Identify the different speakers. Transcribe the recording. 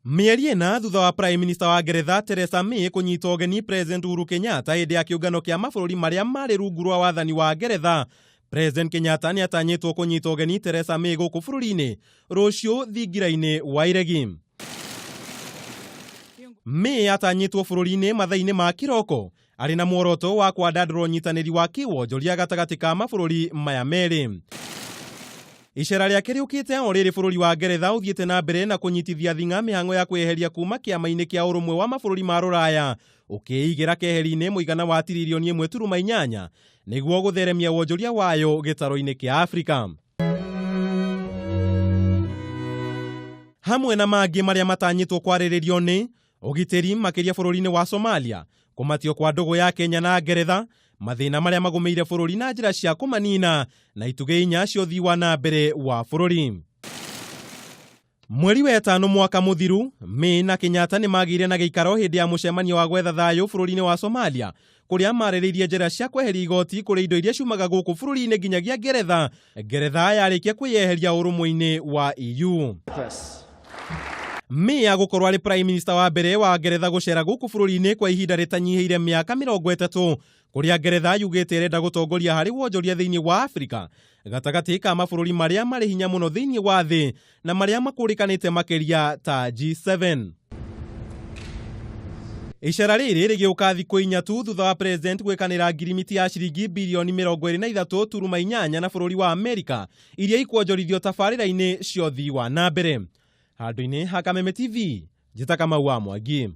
Speaker 1: Mĩeri ĩna thutha wa Prime Minister wa Ngeretha Theresa May kũnyita ũgeni President Uhuru Kenyatta hĩndĩ ya kĩũngano kĩa mabũrũri marĩa marĩ rungu rwa wathani wa Ngeretha, President Kenyatta nĩ atanyĩtwo kũnyita ũgeni Theresa May gũkũ bũrũri-inĩ rũciu thingira-inĩ wa iregi. May atanyĩtwo bũrũri-inĩ mathaa-inĩ ma kĩroko arĩ na muoroto wa kwandandũra ũnyitanĩri wa kĩwonjoria gatagatĩ ka mabũrũri maya merĩ. Icera rĩake rĩũkĩte o rĩrĩ bũrũri wa Ngeretha ũthiĩte na mbere na kũnyitithia thing'a mĩhang'o ya kwĩyeheria kuma kĩama-inĩ kĩa ũrũmwe wa mabũrũri ma Rũraya, ũkĩigĩra keheri-inĩ mũigana wa tiririoni 1.8 nĩguo gũtheremia wonjoria wayo gĩtaro-inĩ kĩa Afrika. Hamwe na mangĩ marĩa matanyĩtwo kwarĩrĩrio nĩ ũgitĩri makĩria bũrũri-inĩ wa Somalia, kũmatio kwa ndũgũ ya Kenya na Ngeretha, mathĩna marĩa magũmĩire bũrũri na njĩra cia kũmanina, na itugĩ inya cia ũthii wa na mbere wa bũrũri. Mweri wa ĩtano mwaka mũthiru, May na Kenyatta nĩ magĩire na gĩikaro hĩndĩ ya mũcemanio wa gwetha thayũ bũrũri-inĩ wa Somalia, kũrĩa marĩrĩirie njĩra cia kweheria igoti kũrĩ indo iria ciumaga gũkũ bũrũri-inĩ nginyagia Ngeretha yarĩkia kwĩyeheria ũrũmwe-inĩ wa EU. May agũkorwo arĩ Prime Minister wa mbere wa Ngeretha gũcera gũkũ bũrũri-inĩ kwa ihinda rĩtanyihĩire mĩaka 30, kũrĩa Ngeretha yugĩte ĩrenda gũtongoria harĩ wonjoria thĩinĩ wa Afrika gatagatĩ ka mabũrũri marĩa marĩ hinya mũno thĩinĩ wa thĩ na marĩa makũrĩkanĩte makĩria ta G7. Icera rĩrĩ rĩgĩũka thikũ inya tu thutha wa President gwĩkanĩra ngirimiti ya ciringi bilioni 23.8 na bũrũri wa Amerika iria ikwonjorithio tabarĩra-inĩ cia ũthii wa na mbere. Handũ-inĩ ha Kameme TV, njĩta Kamau wa Mwangi.